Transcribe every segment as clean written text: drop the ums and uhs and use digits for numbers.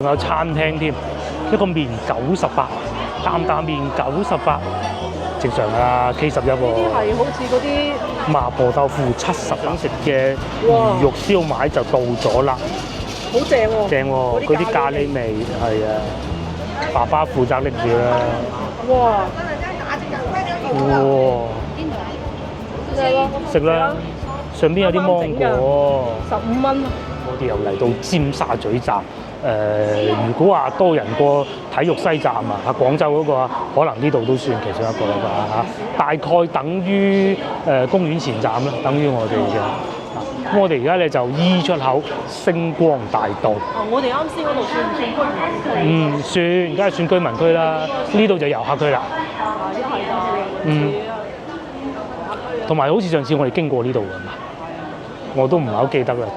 仲有餐廳添，一個麵98，擔麵98，正常啊 K11喎。呢啲係好似嗰啲麻婆豆腐70，想食嘅魚肉燒賣就到咗啦，好正喎，正喎，嗰啲咖喱味係啊，爸爸負責拎住啦。哇！哇！食啦，上邊有啲芒果，15蚊。我哋又嚟到尖沙咀站。如果話多人過體育西站啊，廣州嗰個啊，可能呢度都算其中一個啦嚇。大概等於公園前站啦，等於我哋嘅。咁我哋而家咧就 E 出口星光大道。我哋啱先嗰度算唔算居民區？算，梗係算居民區啦。呢度就遊客區啦。一係就同埋好似上次我哋經過呢度㗎嘛，我都唔係好記得啦。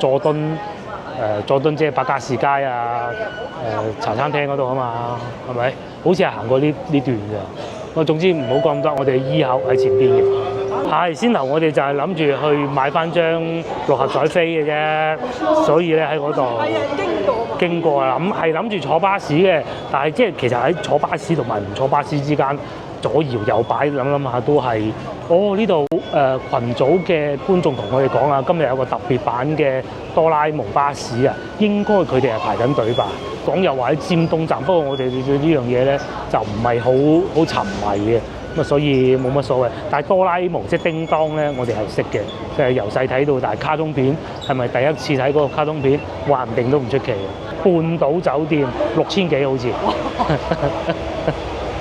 佐敦即係百家士街啊，茶餐廳嗰度啊嘛，係咪？好似係行過呢段㗎。我總之唔好講咁多，我哋 E 口喺前邊嘅。係先頭我哋就係諗住去買翻張6合彩飛嘅啫，所以咧喺嗰度經過啊，諗住坐巴士嘅，但係即係其實喺坐巴士同埋唔坐巴士之間左搖右擺，諗下都係。呢度群組嘅觀眾同我哋講啊，今日有個特別版嘅哆啦 A 夢巴士啊，應該佢哋係排緊隊吧？講又話喺尖東站，不過我哋對呢樣嘢咧就唔係好沉迷嘅，咁啊所以冇乜所謂。但係哆啦 A 夢即係叮當咧，我哋係識嘅，即係由細睇到大。卡通片係咪第一次睇嗰個卡通片？話唔定都唔出奇嘅。半島酒店6000幾好似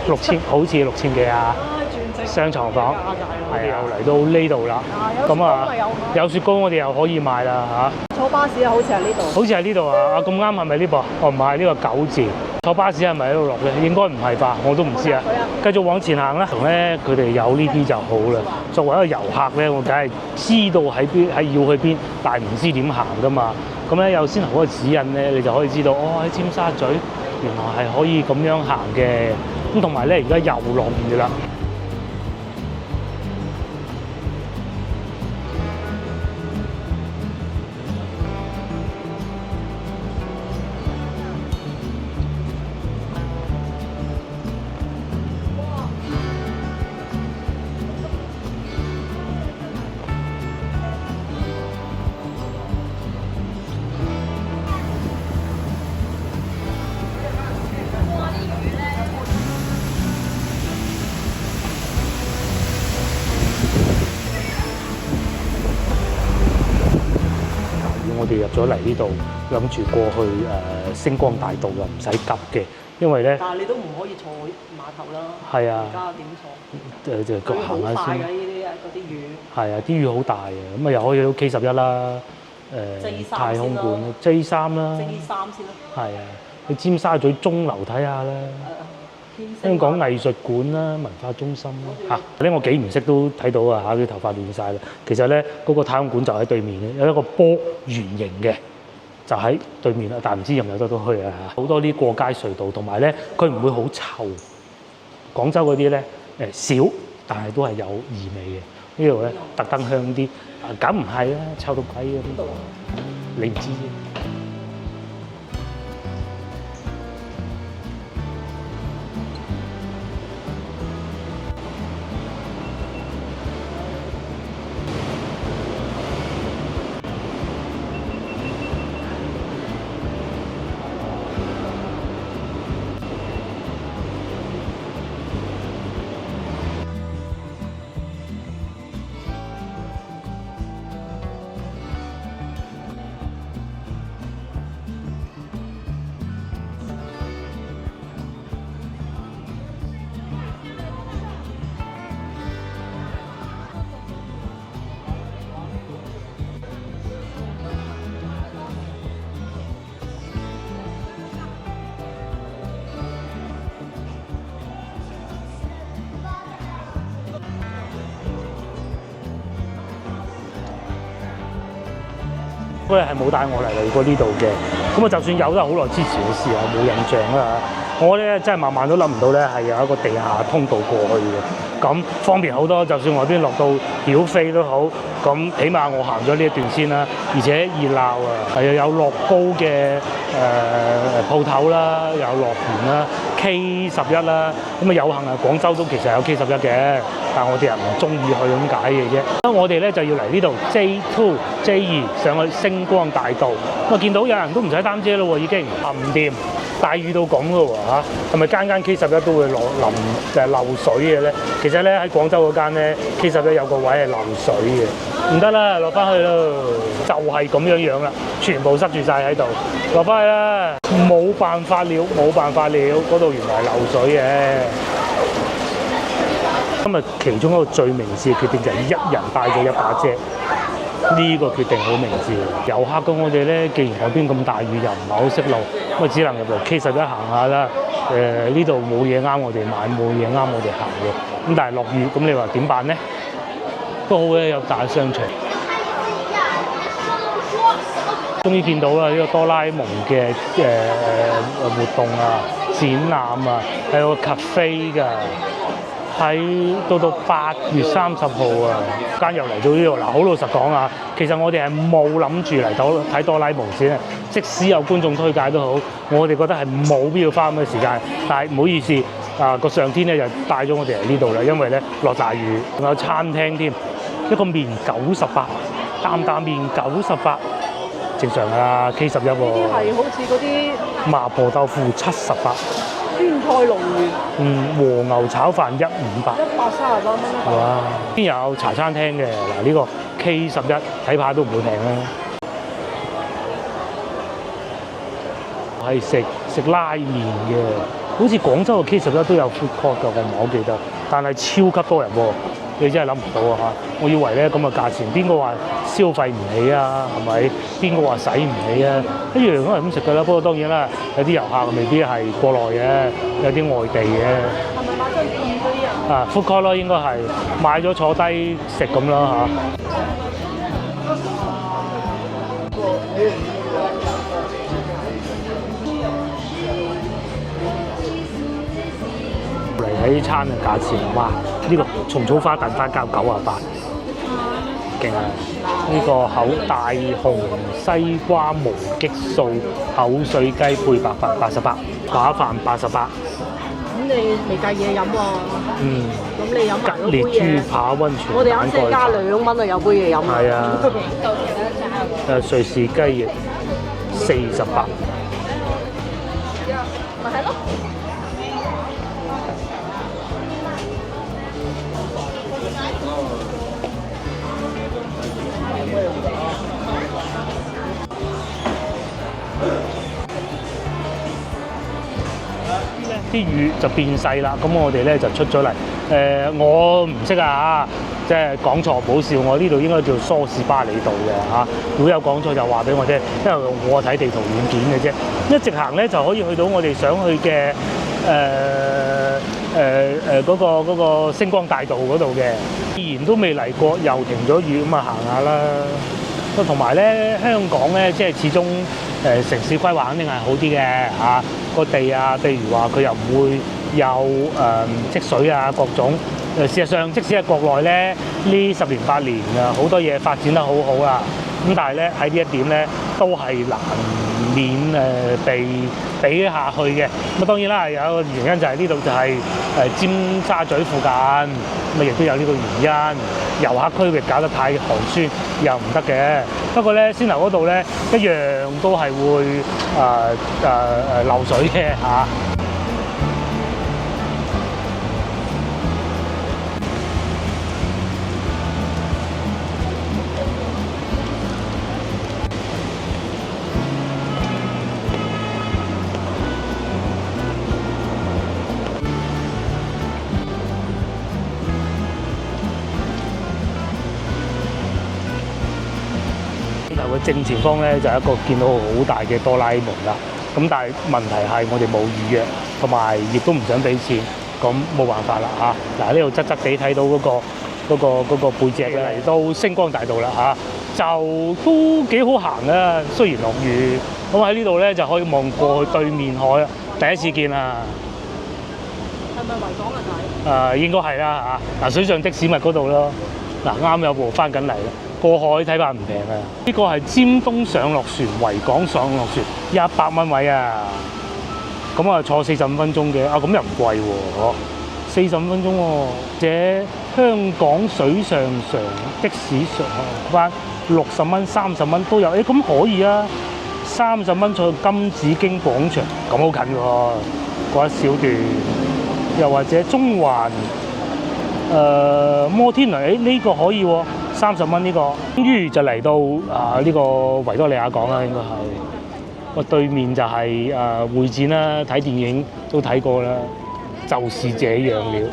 ，6000好似6000幾啊！雙床房，係又嚟到呢度啦。咁啊，有雪糕我哋又可以買啦嚇。坐巴士啊，好似係呢度。好似係呢度啊！咁啱係咪呢部？哦，唔係呢個9字。坐巴士係咪喺度落嘅？應該唔係吧？我都唔知啊。繼續往前行啦。咧佢哋有呢啲就好啦。作為一個遊客咧，我梗係知道喺邊，係要去邊，但係唔知點行噶嘛。咁咧有先頭嗰個指引咧，你就可以知道喺尖沙咀原來係可以咁樣行嘅。咁同埋咧，而家又落雨啦。我哋入咗嚟呢度，諗住過去星光大道又唔使急嘅，因為咧。但係你都唔可以坐碼頭啦。係啊。而家點坐？就行下先。嗰啲雨。係啊，啲雨好大啊，咁啊又可以到 K11啦，太空館 J3 啦。J3 先啦。係啊，去尖沙咀鐘樓睇下啦。香港藝術館啦，文化中心啦嚇。我幾唔識都睇到啊嚇，啲頭髮亂晒啦。其實咧，嗰個太空館就喺對面嘅，有一個波圓形嘅，就喺對面啦。但係唔知入唔入得到去啊嚇。好多啲過街隧道，同埋咧，佢唔會好臭。廣州嗰啲咧少，但係都係有異味嘅。呢度咧特登香啲，梗唔係啦，臭到鬼咁。你唔知啫。佢係冇帶我嚟過呢度嘅，咁啊就算有都係好耐之前嘅事啊，冇印象啦。我咧真係萬萬都諗唔到咧，係有一個地下通道過去嘅，咁方便好多。就算我邊落到曉飛都好，咁起碼我行咗呢一段先啦。而且熱鬧啊，係有樂高嘅鋪頭啦，有樂園啦，K11啦，咁啊有幸啊廣州都其實有 K11嘅，但係我哋人唔中意去咁解嘅啫。我哋咧就要嚟呢度 J2、J2 上去星光大道。我見到有人都唔使擔遮咯喎，已經唔掂。大雨到咁咯喎嚇，係咪間間 K11都會漏水嘅咧？其實咧喺廣州嗰間咧 K11有個位係漏水嘅，唔得啦，落翻去咯，就係咁樣啦，全部塞住晒喺度，落翻去啦，冇辦法了，嗰度原來係漏水嘅。今日其中一個最明智嘅決定就係一人帶咗一把遮。呢個決定好明智。遊客嘅我哋咧，既然海邊咁大雨，又唔係好識路，咁啊只能入嚟 K11行下啦。呢度冇嘢啱我哋買，冇嘢啱我哋行嘅。咁但係落雨，咁你話點辦咧？都好嘅，有大商場。終於見到啦！呢個哆啦 A 夢嘅活動啊、展覽啊，係有個 cafe 㗎。喺到8月30號啊，間又嚟到呢度嗱，好老實講啊，其實我哋係冇諗住嚟睇哆啦 A 夢先，即使有觀眾推介都好，我哋覺得係冇必要花咁嘅時間。但係唔好意思啊，個上天咧就帶咗我哋嚟呢度啦，因為咧落大雨，仲有餐廳添，一個麵98，擔麵98，正常啦 K11 喎。呢啲係好似嗰啲麻婆豆腐78。酸菜龍魚，和牛炒飯158，138蚊一個。哇！邊有茶餐廳嘅嗱？呢個 K11睇怕都唔會平啦。係食拉麵嘅，好似廣州嘅 K11都有 food court 㗎，我唔係好記得，但係超級多人喎。你真係諗唔到啊嚇！我以為咧咁嘅價錢，邊個話消費唔起啊？係咪？邊個話使唔起啊？一樣都係咁食㗎啦。不過當然啦，有啲遊客未必係國內嘅，有啲外地嘅。係咪買張券嗰啲啊food court 咯，應該係買咗坐低食咁啦嚇。睇餐嘅價錢，哇！呢個蟲草花燉花膠98，勁啊！呢個大紅西瓜無激素口水雞配白飯88，把飯88。咁你未計嘢飲喎？咁你飲埋嗰杯嘢。吉列豬扒溫泉。我哋啱先加2蚊啊，有杯嘢飲。係啊。瑞士雞翼48。咪係咯。啲雨就變細啦，咁我哋咧就出咗嚟。我唔識啊，即係講錯唔好笑。我呢度應該叫梳士巴利道嘅嚇。如果有講錯就話俾我聽，因為我睇地圖軟件嘅啫。一直行咧就可以去到我哋想去嘅嗰個星光大道嗰度嘅。既然都未嚟過，又停咗雨，咁啊行下啦。同埋咧，香港咧即係始終城市規劃肯定係好啲嘅嚇。個地啊，譬如話佢又唔會有積水啊，各種。事實上，即使喺國內咧，呢10年8年啊，好多嘢發展得好好啦。咁但係咧喺呢一點咧，都係難免比下去嘅。咁當然啦，有一個原因就係呢度就係尖沙咀附近，咁啊亦都有呢個原因。遊客區域搞得太寒酸又唔得嘅。不過咧，仙樓嗰度咧一樣都係會漏水嘅嚇。正前方咧就係一個見到好大嘅哆啦 A 夢啦，咁但係問題係我哋冇預約，同埋亦都唔想俾錢，咁冇辦法啦嚇。嗱呢度側側地睇到嗰個背脊嚟到星光大道啦嚇，就都幾好行啊。雖然落雨，咁喺呢度咧就可以望過去對面海，第一次見啊！係咪維港啊仔？應該係啦嚇。嗱，水上的士咪嗰度咯。嗱，啱有部翻緊嚟啦。過海睇怕唔平啊！呢個係尖東上落船，維港上落船，100蚊位啊！咁啊坐45分鐘嘅，咁又唔貴喎，45分鐘喎。這香港水上常的士上班60蚊、30蚊都有，咁可以啊！30蚊坐金紫荊廣場，咁好近喎，嗰一小段。又或者中環摩天輪，呢個可以喎，30蚊呢個。終於就嚟到呢個維多利亞港啦，應該係。個對面就係會展啦，睇電影都睇過啦，就是這樣了。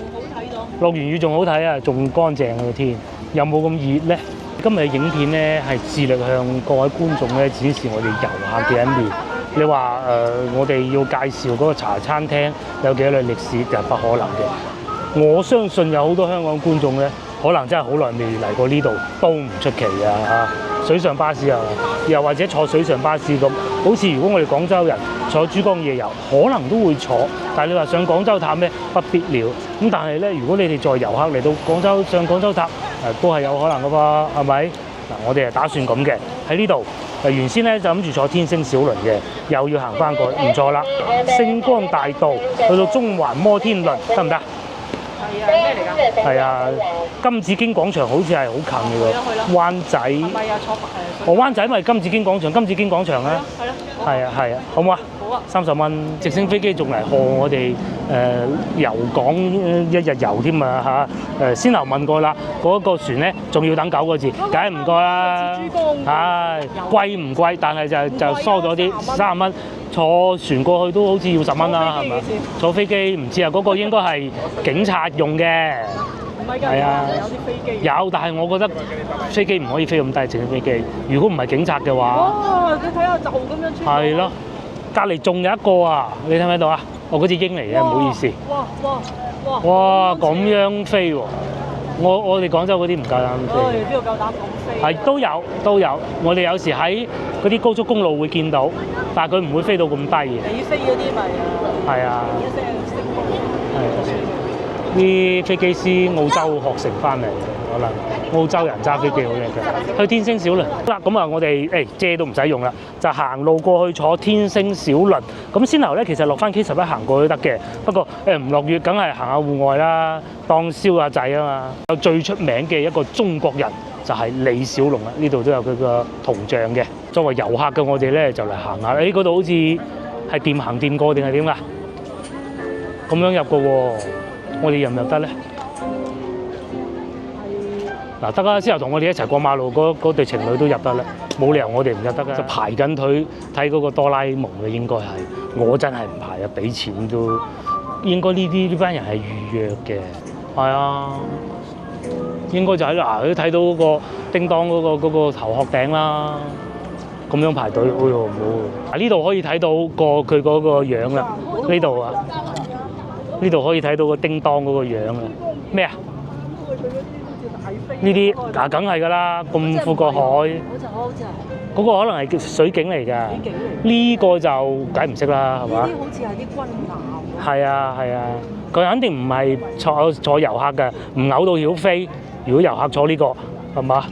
落完雨仲好睇啊，仲乾淨個天，有冇咁熱咧？今日嘅影片咧係致力向各位觀眾咧展示我哋遊客嘅一面。你話我哋要介紹嗰個茶餐廳有幾多年歷史，就係不可能嘅。我相信有好多香港觀眾咧，可能真係好耐未嚟過呢度，都唔出奇啊嚇！水上巴士啊，又或者坐水上巴士咁，好似如果我哋廣州人坐珠江夜遊，可能都會坐。但係你話上廣州塔咧，不必了。咁但係咧，如果你哋作為遊客嚟到廣州上廣州塔，都係有可能噶噃，係咪？嗱，我哋係打算咁嘅喺呢度。原先咧就諗住坐天星小輪嘅，又要行翻過，唔錯啦。星光大道去到中環摩天輪得唔得？係啊，咩嚟㗎？係啊，金紫荊廣場好似係好近嘅喎。灣仔。係咪啊？坐灣仔咪金紫荊廣場，金紫荊廣場啊。係啊，係啊，好唔好啊？好啊。30蚊，直升飛機仲嚟賀我哋遊港一日遊添啊嚇！先頭問過啦，嗰個船咧仲要等9個字，梗係唔該啦。係貴唔貴？但係就疏咗啲，30蚊。坐船過去都好似要10蚊啦，係咪？坐飛機唔知啊，嗰個應該係警察用嘅。唔係㗎，係啊，有啲飛機。有，但係我覺得飛機唔可以飛咁低，直升飛機。如果唔係警察嘅話，哇！你睇下就咁樣穿。係咯，隔離仲有一個啊，你睇唔睇到啊？嗰隻鷹嚟嘅，唔好意思。哇！咁樣飛喎！我哋廣州嗰啲唔夠膽飛。邊度夠膽咁飛？係都有，我哋有時喺嗰啲高速公路會見到，但係佢唔會飛到咁低嘅。你飛嗰啲咪係啊。啲飛機師澳洲學成翻嚟，可能澳洲人揸飛機好叻嘅。去天星小輪啦，咁啊，我哋遮都唔使用啦，就行路過去坐天星小輪。咁先頭咧，其實落翻 K11行過都得嘅，不過唔落雨，梗係行下戶外啦，當燒下仔啊嘛。有最出名嘅一個中國人就係李小龍啦，呢度都有佢個銅像嘅。作為遊客嘅我哋咧，就嚟行下。嗰度好似係掂行掂過定係點㗎？咁樣入嘅喎。我哋入唔入得咧？嗱，得啦，之後同我哋一齊過馬路嗰對情侶都入得啦，冇理由我哋唔入得㗎。就排緊隊睇嗰個哆啦 A 夢嘅應該係，我真係唔排啊，俾錢都應該呢班人係預約嘅，係啊，應該就喺嗱都睇到嗰個叮當嗰個頭殼頂啦，咁樣排隊，哎呦唔好！呢度可以睇到佢嗰個樣啦，呢度啊。呢度可以睇到個叮當嗰個樣啊！咩啊？呢啲梗係㗎啦，咁闊個海。嗰個可能係水景嚟㗎。呢個就梗唔識啦，係嘛？呢啲好似係啲軍艦。係啊，佢肯定唔係坐遊客㗎，唔嘔到曉飛。如果遊客坐呢個係嘛？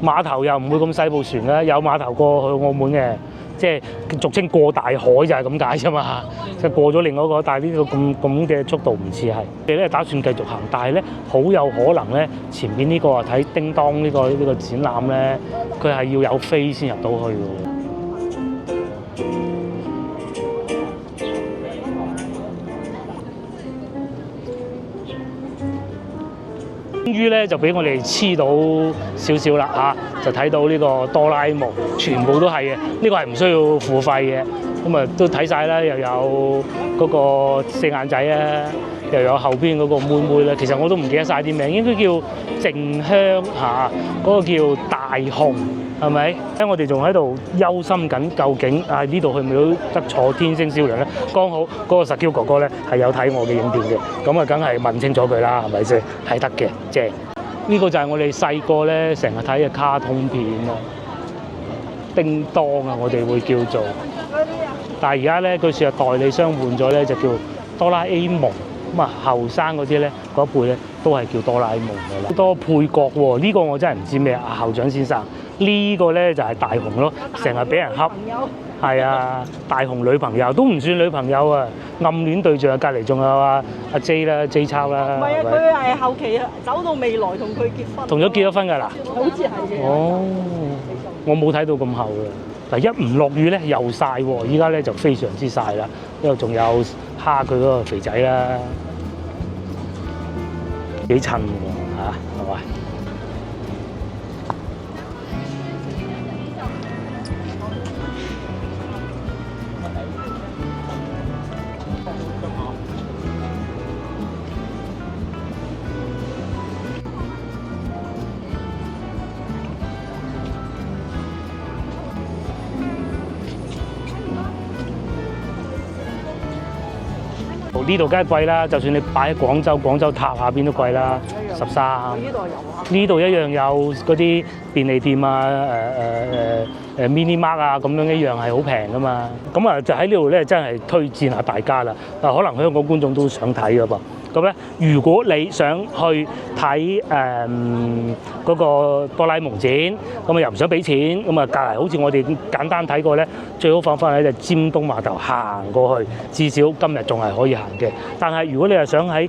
碼頭又唔會咁細部船㗎，有碼頭過去澳門嘅。即係俗稱過大海就係咁解啫嘛，即係過咗另外一個，但係呢個咁嘅速度唔似係。我哋咧打算繼續行，但係咧好有可能咧前邊呢個啊睇叮當呢個展覽咧，佢係要有飛先入到去㗎。終於咧就俾我哋黐到少少啦嚇，就睇到呢個哆啦 A 夢，全部都係嘅，呢個係唔需要付費嘅，咁啊都睇晒啦，又有嗰個四眼仔啊，又有後邊嗰個妹妹啦，其實我都唔記得晒啲名，應該叫靜香嚇，嗰個叫大雄。係咪？因為我哋仲喺度憂心緊，究竟呢度去唔去得坐天星小輪咧？剛好嗰個實 Q 哥哥咧係有睇我嘅影片嘅，咁啊梗係問清楚佢啦，係咪先？係得嘅，即係呢個就係我哋細個咧成日睇嘅卡通片咯，叮當啊，我哋會叫做但係而家咧，據說代理商換咗咧，就叫哆啦 A 夢。咁啊，後生嗰啲咧，嗰一輩咧都係叫哆啦 A 夢嘅啦。好多配角喎，呢個我真係唔知咩啊，校長先生。呢個咧就係大雄咯，成日俾人恰。係啊，大雄女朋友都唔算女朋友啊，暗戀對象啊，隔離仲有阿 J 啦，J 抄啦。唔係啊，佢係後期走到未來同佢結婚。同咗結咗婚㗎啦？好似係嘅。哦，我冇睇到咁後㗎。嗱，一唔落雨咧又曬喎，依家咧就非常之曬啦，因為仲有蝦佢嗰個肥仔啦，幾襯喎嚇，係嘛？呢度梗係貴啦，就算你擺喺廣州塔下邊都貴啦，13。呢度有啊。呢度一樣有嗰啲便利店啊，mini mart 啊，咁樣一樣係好平噶嘛。咁啊，就喺呢度咧，真係推薦下大家啦。嗱，可能香港觀眾都想睇噶噃。咁咧，如果你想去睇嗰個哆啦 A 夢展，咁啊又唔想俾錢，咁啊隔離好似我哋簡單睇過咧，最好方法咧就尖東碼頭行過去，至少今日仲係可以行嘅。但係如果你係想喺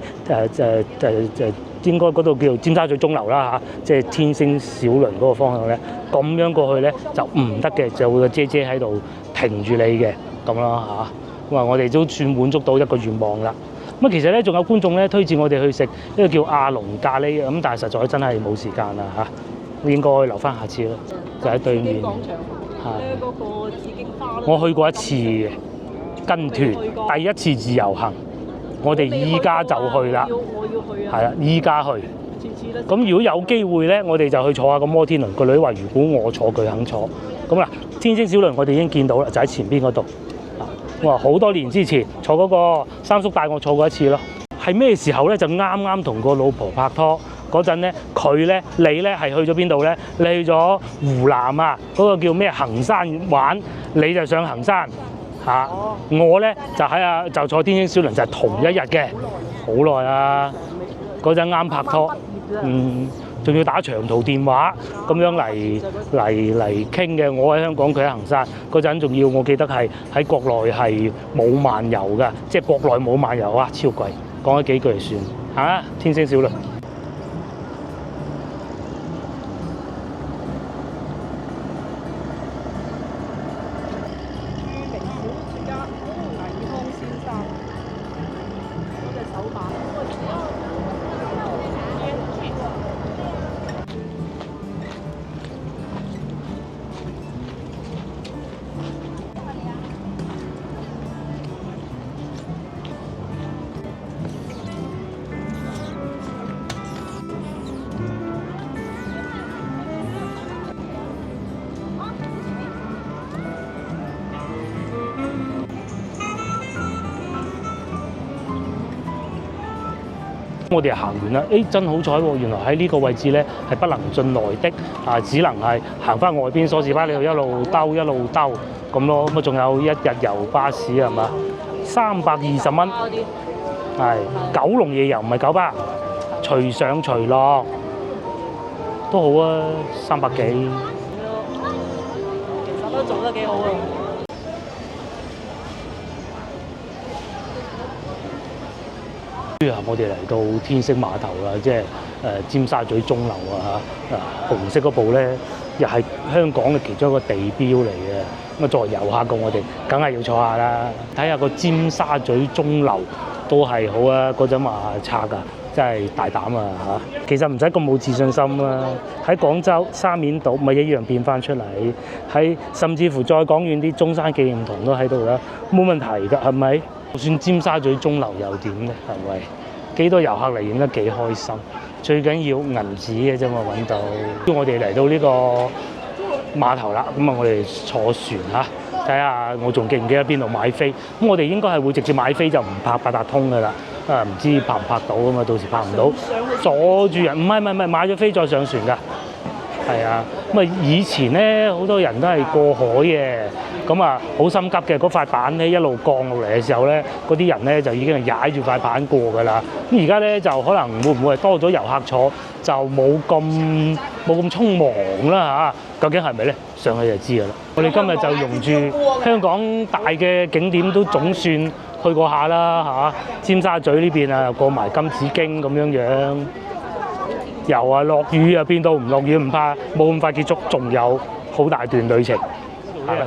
應該嗰度叫做尖沙咀鐘樓啦嚇，即係天星小輪嗰個方向咧，咁樣過去咧就唔得嘅，就會個姐姐喺度停住你嘅咁咯嚇。咁啊，我哋都算滿足到一個願望啦。咁其實咧，仲有觀眾咧推薦我哋去食一個叫阿龍咖喱嘅，咁但係實在真係冇時間啦嚇，應該留翻下次咯，就喺對面。係。嗰個紫荊花。我去過一次嘅，跟團，第一次自由行，我哋依家就去啦。我要去啊。係啦，依家去。咁如果有機會咧，我哋就去坐下個摩天輪。個女話：如果我坐，佢肯坐。咁嗱，天星小輪我哋已經見到啦，就喺前邊嗰度。哇！好多年之前坐嗰個三叔帶我坐過一次咯。係咩時候咧？就啱啱同個老婆拍拖嗰陣咧，你咧係去咗邊度咧？你去咗湖南啊，嗰個叫咩衡山玩，你就上衡山嚇。我咧就坐天星小輪，就係同一日嘅，好耐啊！嗰陣啱拍拖，仲要打長途電話咁樣嚟傾嘅。我喺香港，佢喺衡山嗰陣，仲要我記得係喺國內係冇漫遊㗎，即係國內冇漫遊啊，超貴。講咗幾句就算嚇，天星小輪。我哋行完啦，真好彩喎！原來喺呢個位置咧係不能進內的，只能係行翻外邊梳士巴利道一路兜咁咯。咁啊，仲有一日遊巴士係嘛，320蚊，係九龍夜遊唔係九巴，隨上隨落都好啊，300幾。其實都做得幾好啊！我哋嚟到天星碼頭啦，即係尖沙咀鐘樓啊嚇，紅色嗰部咧又係香港嘅其中一個地標嚟嘅。咁啊，作為遊客嘅我哋，梗係要坐下啦，睇下個尖沙咀鐘樓都係好啊！嗰陣話拆㗎，真係大膽啊嚇！其實唔使咁冇自信心啊，喺廣州沙面島咪一樣變翻出嚟，喺甚至乎再講遠啲，中山紀念堂都喺度啦，冇問題㗎，係咪？就算尖沙咀鐘樓又點咧？係咪？幾多遊客嚟影得幾開心？最緊要銀紙嘅啫嘛，揾到。我哋嚟到呢個碼頭啦，咁啊，我哋坐船嚇，睇下我仲記唔記得邊度買飛？咁我哋應該係會直接買飛，就唔拍八達通㗎啦。唔知拍唔拍到啊嘛？到時拍唔到，阻住人。唔係，買咗飛再上船㗎。係啊，咁啊以前咧好多人都係過海嘅，咁啊好心急嘅嗰塊板咧一路降落嚟嘅時候咧，嗰啲人咧就已經係踩住塊板過㗎啦。咁而家咧就可能會唔會係多咗遊客坐，就冇咁匆忙啦嚇？究竟係咪咧？上去就知㗎啦。我哋今日就用住香港大嘅景點都總算去過下啦嚇，尖沙咀呢邊啊過埋金紫荊咁樣。由啊落雨啊變到唔落雨唔怕，冇咁快結束，仲有好大段旅程。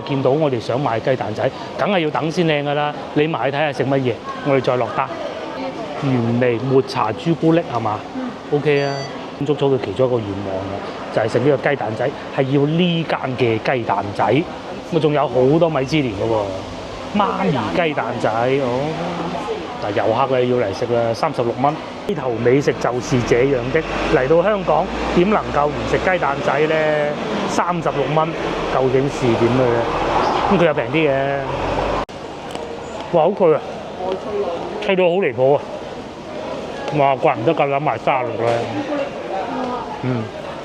見到我哋想買雞蛋仔，梗係要等先靚㗎啦。你埋去睇下食乜嘢，我哋再落單。原味抹茶朱古力係嘛？OK 啊，滿足咗佢其中一個願望啦，就係食呢個雞蛋仔，係要呢間嘅雞蛋仔。咁仲有好多米芝蓮㗎喎，媽咪雞蛋仔哦。嗱，遊客咧要嚟食啦，36蚊。呢頭美食就是這樣的，嚟到香港點能夠唔食雞蛋仔咧？36蚊，究竟是點嘅咧？咁佢又平啲嘅。哇，好脆啊！脆到好離譜啊！哇，怪唔得夠膽賣36咧。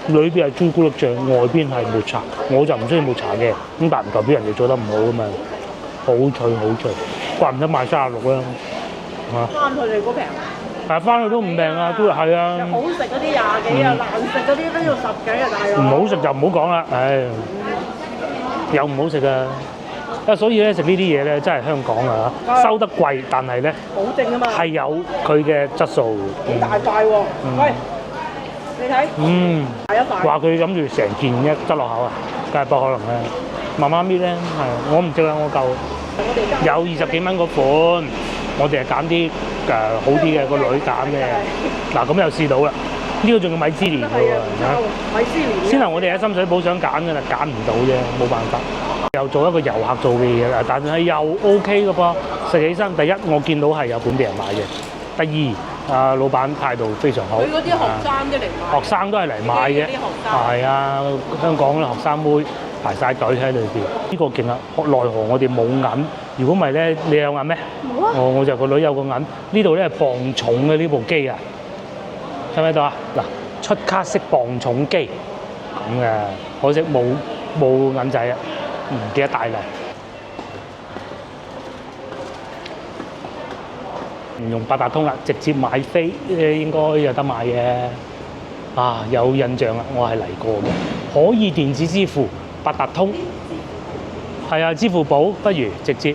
裏邊係朱古力醬，外邊係抹茶。我就唔中意抹茶嘅，咁但唔代表人哋做得唔好啊嘛。好脆好脆，怪唔得賣36啦。翻佢哋嗰平，係翻去都唔平啊，都係啊。好食嗰啲廿幾啊，難食嗰啲都要10幾啊，大佬。唔好食就唔好講啦，唉，又唔好食啊！所以咧食呢啲嘢咧，真係香港啊，收得貴，但係咧保證啊嘛，係有佢嘅質素。幾大塊喎？喂，你睇，大一塊。話佢諗住成件一執落口啊，梗係不可能啦。慢慢搣咧，係我唔識啦，我夠。有20幾蚊嗰款。我哋係揀啲好啲嘅，個女揀嘅。嗱咁又試到啦，呢個仲要米芝蓮㗎喎，米芝蓮。先頭我哋喺深水埗想揀㗎啦，揀唔到啫，冇辦法。又做一個遊客做嘅嘢啦，但係又 OK 嘅噃。食起身，第一我見到係有本地人買嘅，第二老闆態度非常好。佢嗰啲學生都嚟買。學生都係嚟買嘅。係啊，香港嘅學生妹排晒隊喺裏邊。呢個勁啊！奈何我哋冇銀。如果唔係咧，你有銀咩？冇啊！我就個女有個銀。呢度咧係磅重嘅呢部機啊，睇唔睇到啊？嗱，出卡式磅重機咁嘅，可惜冇銀仔啊，唔記得帶嚟。唔用八達通啦，直接買飛應該有得買嘅。啊，有印象啦，我係嚟過嘅，可以電子支付，八達通。係啊，支付寶不如直接，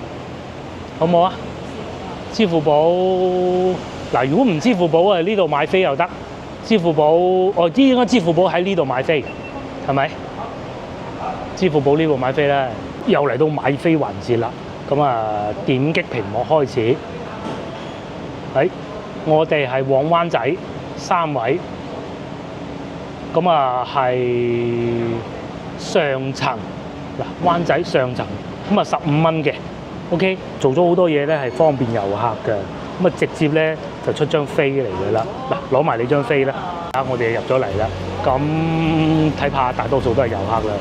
好唔好啊？支付寶嗱，如果唔支付寶啊，呢度買飛又得。支付寶，我知應該支付寶喺呢度買飛，係咪？支付寶呢度買飛咧，又嚟到買飛環節啦。咁啊，點擊屏幕開始。我哋係往灣仔3位，咁啊係上層。嗱，灣仔上層咁啊15蚊嘅 ，OK， 做咗好多嘢咧係方便遊客嘅，咁啊直接咧就出張飛嚟嘅啦。嗱，攞埋你張飛啦，我哋入咗嚟啦，咁睇怕大多數都係遊客啦。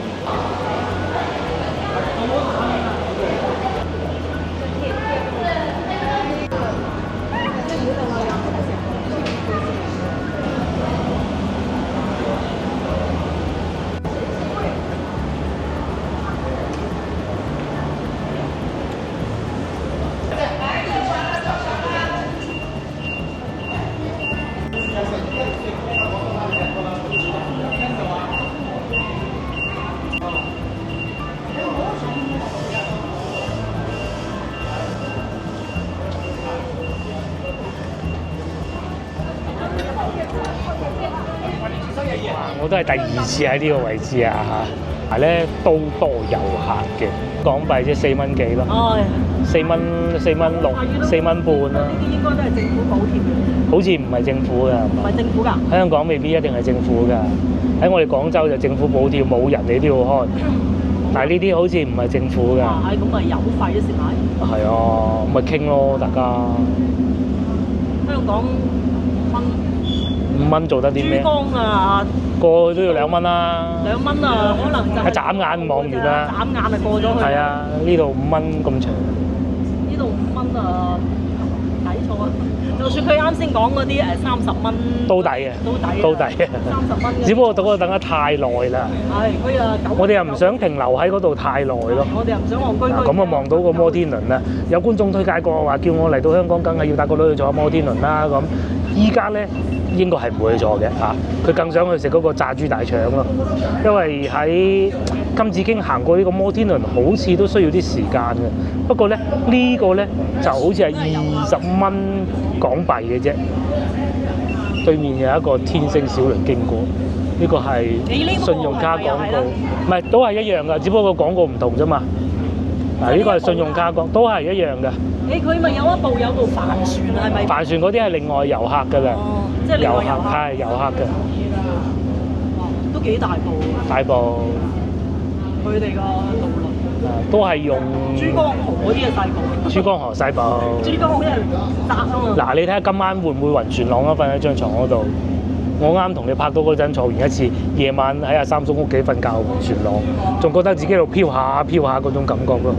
我都係第2次喺呢個位置啊嚇，但係咧都多遊客嘅，港幣即係4蚊幾咯，4蚊6、4蚊半啦。呢啲應該都係政府補貼嘅。好似唔係政府㗎，唔係政府㗎。香港未必一定係政府㗎，喺我哋廣州就政府補貼，冇人你都要開。但係呢啲好似唔係政府㗎。咁咪油費都蝕埋。係啊，咪傾咯，大家。香港5蚊做得啲咩？珠江啊，過去都要2蚊啦。2蚊啊，可能就係眨眼望完啦。眨眼就過咗去。係啊，呢度5蚊咁長。呢度5蚊啊，抵錯啊！就就算佢啱先講嗰啲30蚊都抵嘅，都抵嘅。30蚊。只不過到嗰度等得太耐啦。係，佢啊9。我哋又唔想停留喺嗰度太耐咯。我哋又唔想戇居居。咁啊望到個摩天輪啦，有觀眾推介過話叫我嚟到香港，梗係要帶個女去坐下摩天輪啦。咁依家咧應該係唔會去坐嘅嚇，佢更想去食嗰個炸豬大腸咯。因為喺金紫荊行過呢個摩天輪，好似都需要啲時間嘅。不過咧呢個咧就好似係20蚊港幣嘅啫。對面有一個天星小輪經過，呢個係信用卡廣告，唔係都係一樣㗎，只不過個廣告唔同啫嘛。嗱，呢個係信用卡廣，都係一樣嘅。佢咪有部帆船係咪？帆船嗰啲係另外遊客㗎啦，即係遊客係遊客嘅。都幾大部。大部。佢哋個渡輪。都係用珠江河嗰啲嘅細部。珠江河細部。珠江河因為窄啊嘛。嗱，你睇下今晚會唔會暈船浪啊？瞓喺張床嗰度。我啱同你拍到嗰陣坐完一次，夜晚喺阿三叔屋企瞓覺暈船浪，仲覺得自己喺度飄下嗰種感覺咯。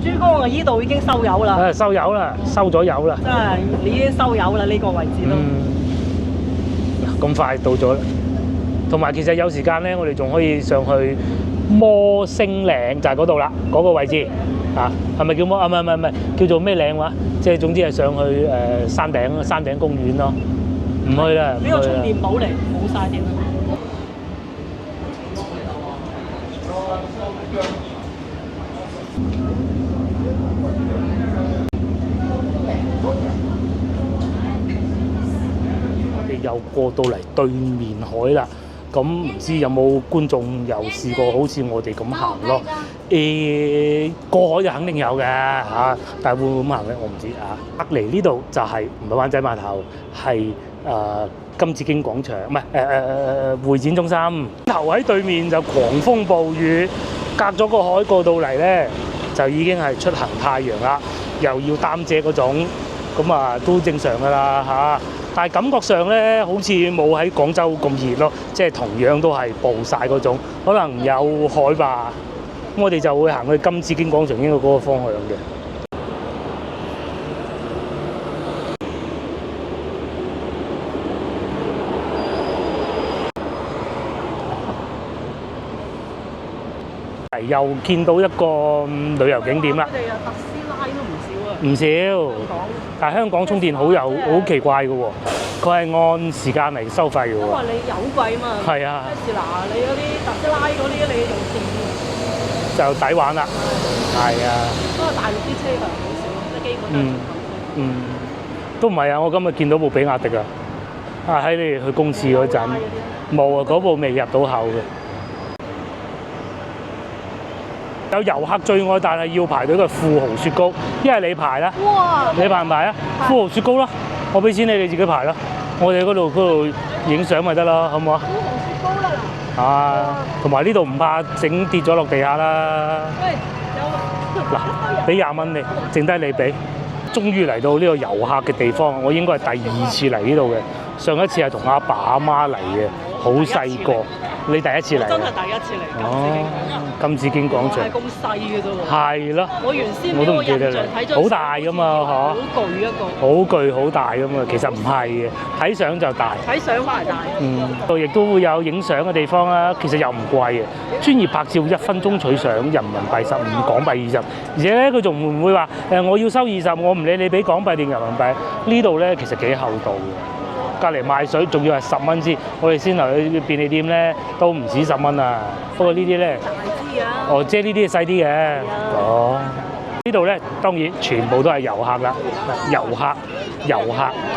珠江啊，依度已經收油啦。收油啦，收咗油啦。真係，你已經收油啦呢個位置都。咁快到咗啦。同埋其實有時間咧，我哋仲可以上去摩星嶺，就係嗰度啦，嗰個位置啊，係咪叫摩啊？唔係，叫做咩嶺話？即係總之係上去山頂公園咯。唔去啦，呢個充電寶嚟，冇晒電啦。我哋又過到嚟對面海啦，咁唔知有冇觀眾又試過好似我哋咁行咯？過海就肯定有嘅嚇，但係會唔會咁行咧？我唔知啊。隔離呢度就係唔係灣仔碼頭，係金紫荊廣場，唔係會展中心。頭喺對面就狂風暴雨，隔咗個海過到嚟咧，就已經係出行太陽啦，又要擔遮嗰種，咁啊都正常㗎啦嚇。但係感覺上咧，好似冇喺廣州咁熱咯，即係同樣都係暴曬嗰種，可能有海吧。咁我哋就會行去金紫荊廣場應該嗰個方向嘅。又見到一個旅遊景點啦。佢哋啊，特斯拉都唔少啊。唔少。但係香港充電好奇怪嘅喎，佢係按時間嚟收費嘅喎。因為你油貴嘛。係啊。嗱，你嗰啲特斯拉嗰啲，你用電就抵玩啦。係啊。不過大陸啲車佢好少，即係基本都係都唔係啊！我今日見到部比亞迪啊，喺你去公廁嗰陣，冇啊，嗰部未入到口嘅。有遊客最愛，但係要排隊嘅富豪雪糕，一係你排啦，你排唔排啊？富豪雪糕啦，我俾錢你自己排啦。我哋嗰度影相咪得咯，好唔好啊？富豪雪糕啦嗱。啊，同埋呢度唔怕整跌咗落地下啦。嗱，俾20蚊你，剩低你俾。終於嚟到呢個遊客嘅地方，我應該係第2次嚟呢度嘅。上一次係同阿爸阿媽嚟嘅，好細個。你第一次嚟？真係第一次嚟金紫荊廣場。係咁細嘅啫喎。係咯。我原先我都唔記得啦。好大㗎嘛，嗬。好巨一個。好巨好大㗎嘛，其實唔係嘅，睇相就大。睇相翻嚟大。度亦都會有影相嘅地方啦，其實又唔貴嘅。專業拍照1分鐘取相，人民幣15，港幣20。而且咧，佢仲唔會話我要收20，我唔理你俾港幣定人民幣。呢度咧其實幾厚道嘅。隔離賣水仲要係10蚊支，我哋先嚟去便利店咧都唔止10蚊啊。不過呢啲咧，即係呢啲係細啲嘅。呢度咧當然全部都係遊客啦，遊客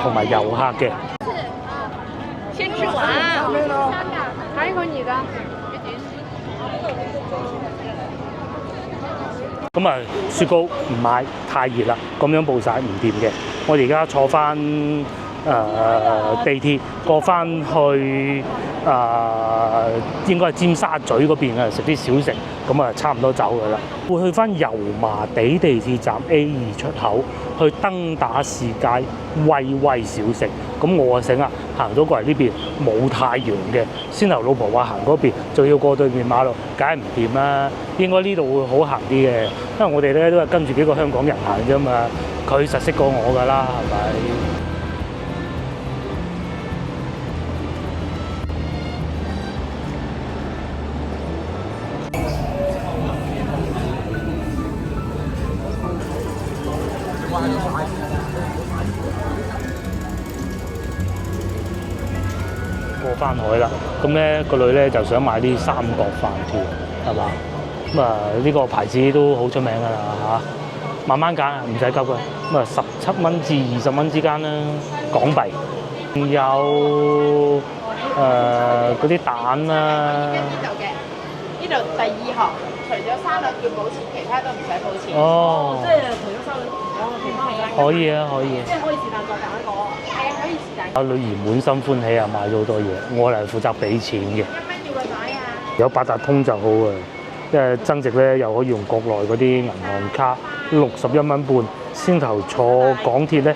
同埋遊客嘅。先吃完，還有你的。咁啊，雪糕唔買太熱啦，咁樣暴曬唔掂嘅。我哋而家坐翻地鐵過翻去應該係尖沙咀嗰邊啊，食啲小食，咁啊差唔多走㗎啦。會去翻油麻地地鐵站 A2 出口，去登打士街威小食。咁我啊醒啦，行咗過嚟呢邊冇太陽嘅，先頭老婆話行嗰邊，仲要過對面馬路，梗係唔掂啦。應該呢度會好行啲嘅，因為我哋咧都係跟住幾個香港人行啫嘛，佢實識過我㗎啦，係咪？過翻海啦，咁咧個女咧就想買啲三角飯團，係嘛？咁啊呢個牌子都好出名㗎啦嚇，慢慢揀，唔使急㗎。咁啊17蚊至20蚊之間啦，港幣。有嗰啲蛋啦。呢度第2行，除咗沙律要補錢，其他都唔使補錢。哦，即係除咗沙律，其他係可以啊，可以。即係可以是但再揀一個。係啊，可以是但。我女兒滿心歡喜啊，買咗好多嘢，我嚟負責俾錢嘅。1蚊要個袋啊！有八達通就好啊，因為增值咧又可以用國內嗰啲銀行卡61蚊半，先頭坐港鐵咧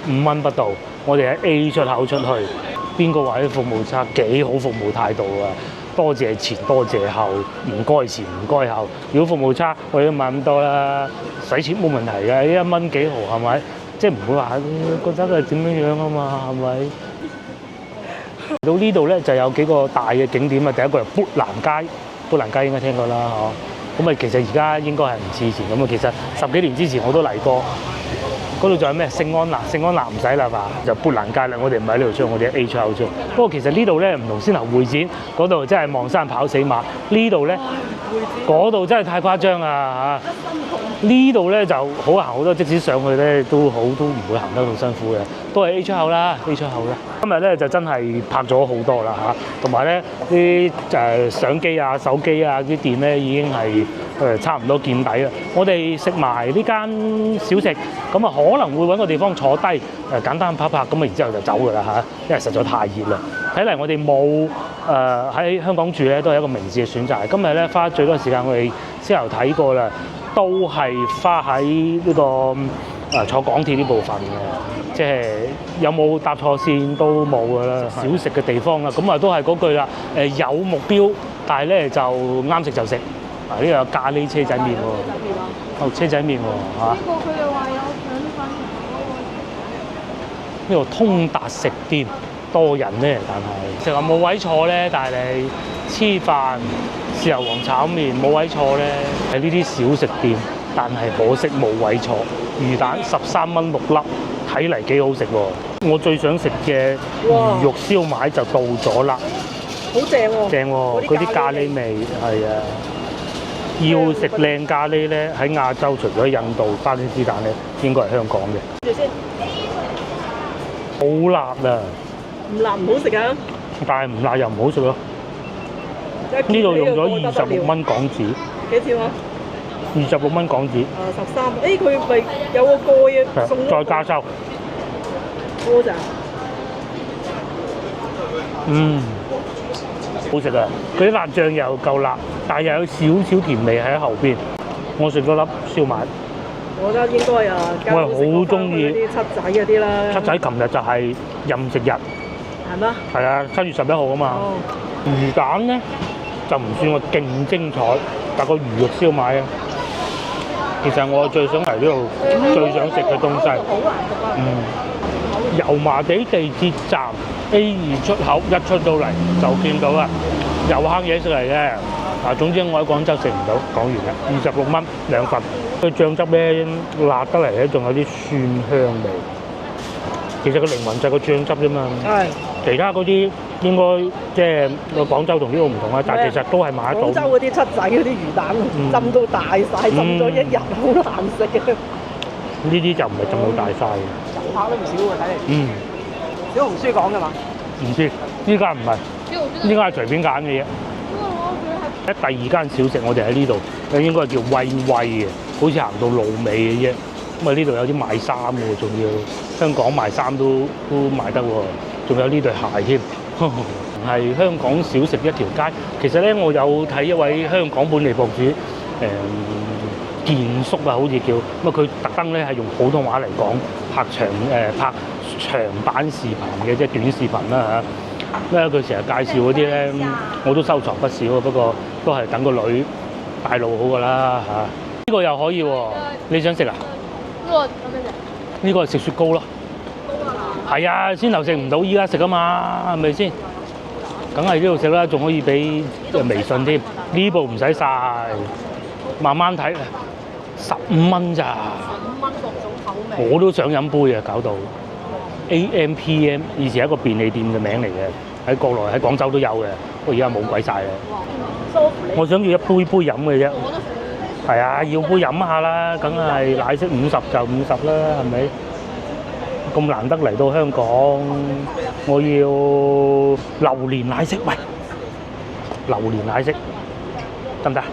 15蚊不到。我哋喺 A 出口出去，邊個話啲服務差？幾好服務態度啊！多謝前多謝後，唔該前唔該後。如果服務差，我要買咁多啦，使錢冇問題嘅，1蚊幾毫係咪？即係唔會話覺得係點樣樣啊嘛，係咪？到呢度咧就有幾個大嘅景點啊！第一個係砵蘭街，砵蘭街應該聽過啦，嗬。咁啊，其實而家應該係唔似以前咁啊。其實10幾年之前我都嚟過。嗰度仲有咩？聖安娜，聖安娜唔使啦嘛，就砵蘭街啦。我哋唔喺呢度出，我哋喺 A 出口出。不過其實呢度咧唔同先頭會展嗰度真係望山跑死馬，呢度咧嗰度真係太誇張啊嚇！呢度咧就好行好多，即使上去咧都唔會行得好辛苦嘅，都係 A 出口啦，A 出口啦。今日咧就真係拍咗好多啦嚇，同埋咧啲相機啊、手機啊啲店咧已經係差唔多見底啦。我哋食埋呢間小食，咁啊可能會揾個地方坐低簡單拍拍，咁啊然之後就走㗎啦嚇，因為實在太熱啦。睇嚟我哋冇喺香港住咧，都係一個明智嘅選擇。今日咧花最多時間，我哋先頭睇過啦。都係花喺呢個坐港鐵呢部分嘅，即係有冇搭錯線都冇㗎啦。小食嘅地方啦，咁啊都係嗰句啦。有目標，但係咧就啱食就食。呢度有咖喱車仔麵喎，哦車仔麵喎嚇。呢個佢哋話有腸粉。呢度通達食店多人咧，但係成日冇位坐咧，但係你黐飯。豉油皇炒麵冇位坐咧，喺呢啲小食店，但係可惜冇位坐。魚蛋13蚊6粒，睇嚟幾好食喎！我最想食嘅魚肉燒賣就到咗啦，好正喎！正喎，嗰啲咖喱味係啊！要食靚咖喱咧，喺亞洲除咗印度、巴基斯坦咧，應該係香港嘅。先，好辣啊！唔辣唔好食啊！但係唔辣又唔好食咯。呢度用咗26蚊港紙，幾錢啊？26蚊港紙。13，佢咪有個蓋嘅送再加收。多咋？好食啊！佢啲辣醬又夠辣，但係又有少少甜味喺後邊。我食咗粒燒賣。我覺得應該啊，我係好中意啲七仔嗰啲啦。七仔琴日就係任食日。係咩？係啊，7月11號啊嘛。魚蛋咧就唔算話勁精彩，但個魚肉燒賣啊，其實我最想嚟呢度最想食嘅東西。好難食啊！油麻地地鐵站 A2 出口一出到嚟就見到啦，遊客嘢食嚟嘅。總之我喺廣州食唔到，講完啦，26蚊2份。佢醬汁咧辣得嚟咧，仲有啲酸香味。其實個靈魂就係個醬汁啫嘛。係。其他嗰啲應該即係個廣州同呢度唔同啦，但係其實都係買得到。廣州嗰啲七仔嗰啲魚蛋浸到大晒，浸咗一日好難食嘅。呢啲就唔係浸到大晒嘅。遊客都唔少喎，睇嚟。小紅書講㗎嘛？唔知，依家唔係，依家係隨便揀嘅嘢。第二間小食我哋喺呢度，應該係叫威威嘅，好似行到路尾嘅啫。咁啊呢度有啲賣衫喎，仲要香港賣衫都賣得喎，仲有呢對鞋添。係香港小食一條街。其實咧，我有睇一位香港本地博主，健叔啊，好似叫咁啊，佢特登咧係用普通話嚟講拍長版視頻嘅，即係短視頻啦嚇。因為佢成日介紹嗰啲咧，我都收藏不少，不過都係等個女帶路好㗎啦嚇。呢個又可以喎，你想食啊？呢個係食雪糕咯。係啊，先頭食唔到，依家食啊嘛，係咪先？梗係呢度食啦，仲可以俾微信添。呢部唔使晒，慢慢睇，15蚊咋。15蚊各種口我都想飲杯啊，搞到 AMPM 以前係一個便利店嘅名嚟嘅，喺國內喺廣州都有嘅，不過而家冇鬼晒啦。我想要一杯杯飲嘅啫。係啊，要杯飲下啦，梗係奶昔50就50啦，係咪？咁難得嚟到香港，我要榴蓮奶昔，喂，榴蓮奶昔得唔得？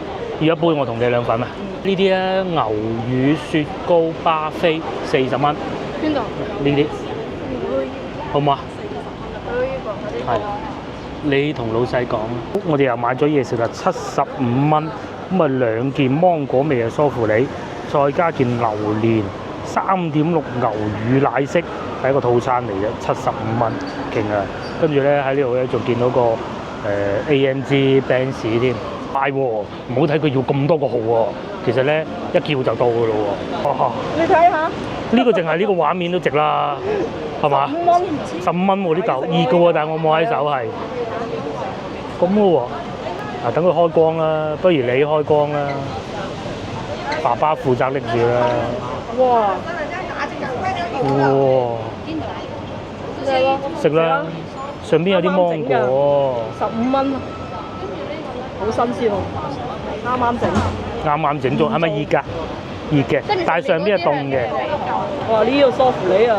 要一杯我同你2份啊！呢啲咧牛乳雪糕巴菲40蚊，邊度？呢啲好唔好啊？係，你同老細講，我哋又買咗嘢食啦，75蚊，咁啊2件芒果味嘅梳芙梨，再加件榴蓮，3.6牛乳奶昔，係一個套餐嚟嘅，75蚊，勁啊！跟住咧喺呢度咧仲見到個AMG Benz 添，快喎！唔好睇佢要咁多個號喎，其實咧一叫就到㗎咯喎。你睇下，呢個淨係呢個畫面都值啦，係嘛？15蚊喎呢嚿，熱嘅喎，但係我冇喺手係咁嘅喎。嗱，等佢開光啦，不如你開光啦，爸爸負責拎住啦。哇！哇！食啦，上邊有啲芒果，15蚊，好新鮮喎，啱啱整。啱啱整咗，係咪熱㗎？熱嘅，但係上邊係凍嘅。哇！呢個梳芙梨啊，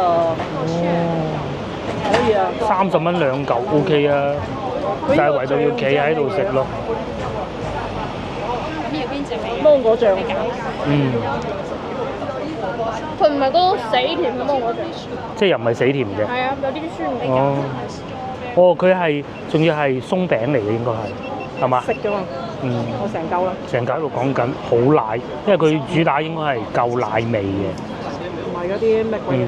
可以啊，30蚊2嚿 OK 啊，但係唯獨要企喺度食咯。芒果醬。嗯。佢唔係嗰種死甜嘅芒果醬，即係又唔係死甜嘅。係啊，有啲酸嘅。哦，佢係仲要係鬆餅嚟嘅，應該係嘛？食㗎嘛。我成嚿啦。成嚿喺度講緊好奶，因為佢主打應該係夠奶味嘅。唔係嗰啲咩鬼嘢？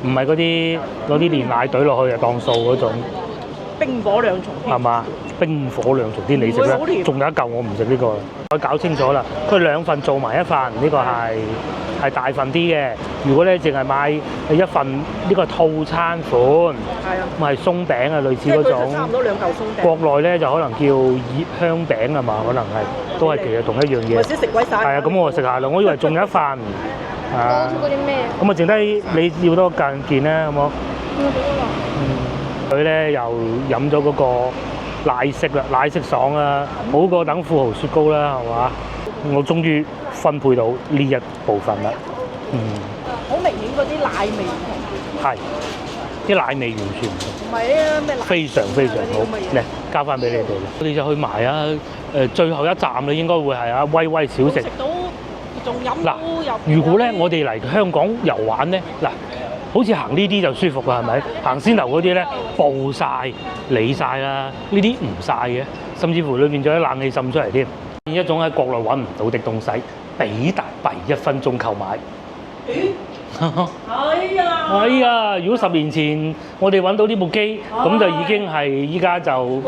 唔係嗰啲攞啲煉奶隊落去就當數嗰種。冰火兩重。係嘛？冰火兩重啲你食啦，仲有一嚿我唔食呢個。我搞清楚啦，佢2份做埋1份，呢個係大份啲嘅。如果咧淨係買1份呢個套餐款，咁係鬆餅啊，類似嗰種。差唔多2嚿鬆餅。國內咧就可能叫熱香餅啊嘛，可能係都係其實同一樣嘢。或者食鬼晒。係啊，咁我食下啦，我以為仲有1份。多咗嗰啲咩？咁啊，剩低你要多件啦，好冇？佢咧又飲咗嗰個奶昔啦，奶昔爽啊，好過等富豪雪糕啦，係嘛？我終於分配到呢一部分啦。好明顯嗰啲奶味唔同。係，啲奶味完全唔同。唔係啊，咩奶？非常非常好，嚟交翻俾你哋啦。我哋就去埋啊，最後一站咧應該會係啊威威小食。食到仲飲嗱，如果咧我哋嚟香港遊玩咧，嗱。好似行呢啲就舒服㗎，係咪？行先頭嗰啲咧，暴曬、理曬啦，呢啲唔曬嘅，甚至乎裏面仲有冷氣滲出嚟添。一種喺國內揾唔到的東西，比特幣1分鐘購買。哎呀！如果10年前我哋揾到呢部機，咁就已經係依家就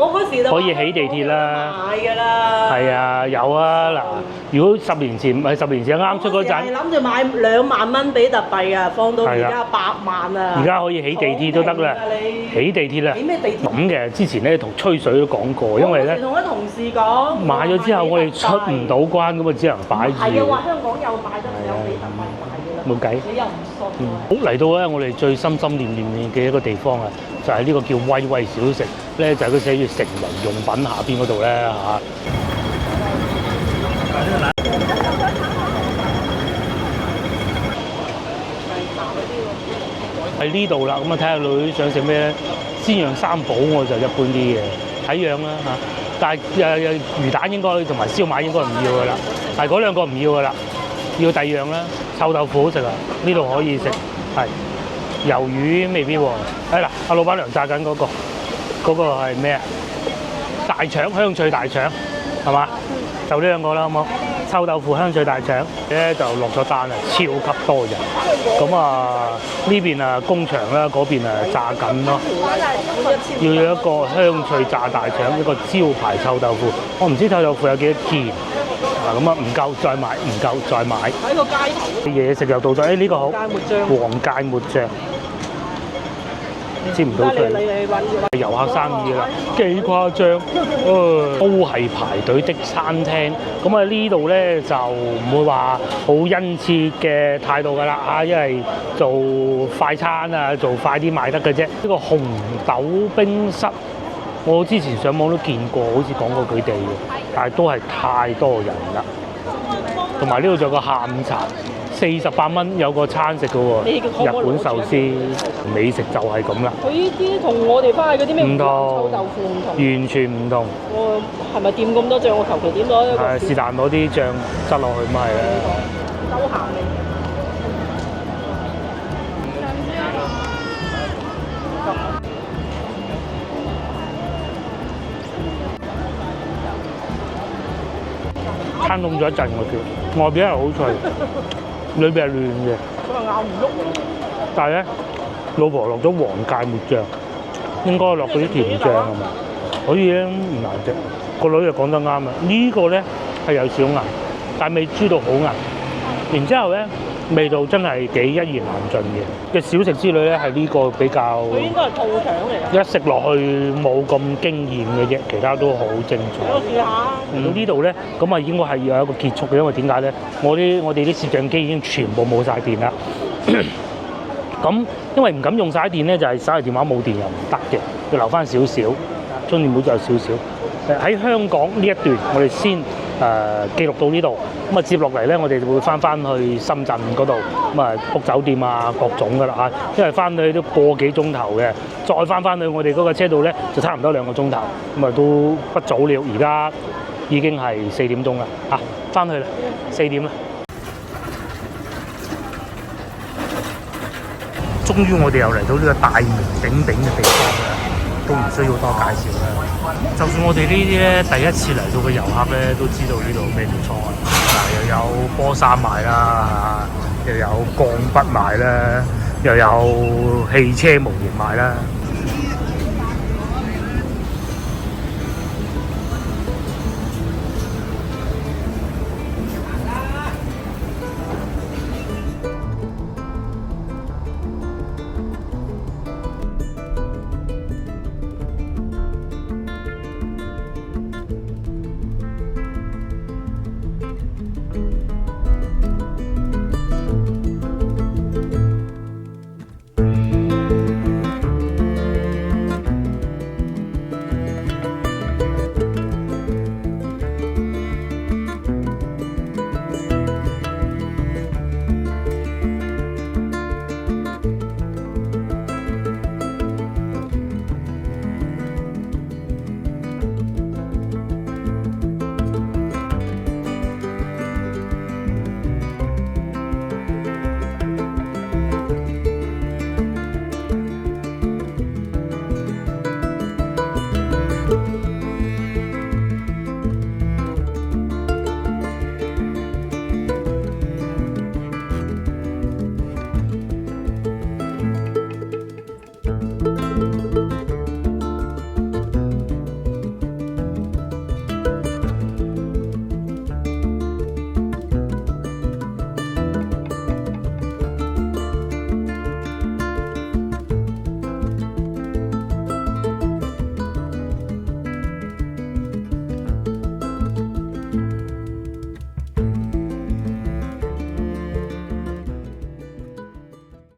可以起地鐵啦。買㗎啦。係啊，有啊嗱。如果10年前唔係10年前啱出嗰陣，係諗住買2萬蚊比特幣啊，放到而家8萬啊。而家可以起地鐵都得啦，起地鐵啦。起咩地鐵？咁嘅，之前咧同吹水都講過，因為咧同啲同事講買咗之後，我哋出唔到關，咁啊只能擺住。係啊，話香港有買得有比特幣買㗎啦。冇計。你又唔信？好嚟到咧，我哋最心心念念嘅一個地方啊，就係呢個叫威威小食咧，就係佢寫住成人用品下邊嗰度咧嚇。喺呢度啦，咁啊睇下女想食咩咧？鮮釀三寶我就一般啲嘅，睇樣啦嚇。但係魚蛋應該同埋燒賣應該唔要噶啦，但係嗰2個唔要噶啦，要第二樣啦。臭豆腐好食啊，呢度可以食，係魷魚未必喎。嗱，阿老闆娘炸緊嗰個係咩啊？大腸香脆大腸係嘛？就呢2個啦，好冇？臭豆腐香脆大腸咧就落咗單啦，超級多人。咁啊呢邊啊工場啦，嗰邊啊炸緊咯。要有一個香脆炸大腸，一個招牌臭豆腐。我唔知臭豆腐有幾多件啊？咁啊唔夠再買，唔夠再買。喺個街頭。嘢食又到咗，呢個好。黃芥末醬。擠唔到出嚟。遊客生意啦，幾誇張，都係排隊的餐廳。咁啊呢度咧就唔會話好殷切嘅態度㗎啦嚇，因為做快餐啊，做快啲賣得嘅啫。呢個紅豆冰室，我之前上網都見過，好似講過佢哋嘅，但係都係太多人啦。同埋呢度仲有個下午茶。48蚊有個餐食嘅喎，日本壽司美食就係咁啦。佢呢啲同我哋翻去嗰啲咩唔同臭豆腐唔同，完全唔同。我係咪掂咁多醬？我求其點攞一個。係是但攞啲醬執落去咪係啦。收鹹味。攤凍咗一陣我叫，外邊係好脆，裏邊係嫩嘅。佢話咬唔喐。但係咧，老婆落咗黃芥末醬，應該落嗰啲甜醬係嘛？所以咧唔難食。個女就講得啱啊！呢個咧係有少硬，但係未豬到好硬。然之後咧，味道真係幾一言難盡嘅。嘅小食之類咧係呢個比較。佢應該係兔腸嚟㗎。一食落去冇咁驚豔嘅啫，其他都好精彩。我試下。到呢度咧，咁啊應該係要有一個結束嘅，因為點解咧？我哋啲攝像機已經全部冇晒電啦。咁因為唔敢用晒電咧，就係手提電話冇電又唔得嘅，要留翻少少，充電寶就有少少。喺香港呢一段，我哋先記錄到呢度。咁啊接落嚟咧，我哋就會翻去深圳嗰度，咁啊 book 酒店啊各種噶啦嚇。因為翻去都個幾鐘頭嘅，再翻去我哋嗰個車度咧，就差唔多2個鐘頭。咁啊都不早了，而家已經係4點鐘啦嚇，翻去啦4點啦。終於我哋又嚟到呢個大名鼎鼎嘅地方啦，都唔需要多介紹啦。就算我哋呢啲咧第一次嚟到嘅遊客咧，都知道呢度咩叫倉啊！嗱，又有波衫賣啦，又有鋼筆賣啦，又有汽車模型賣啦。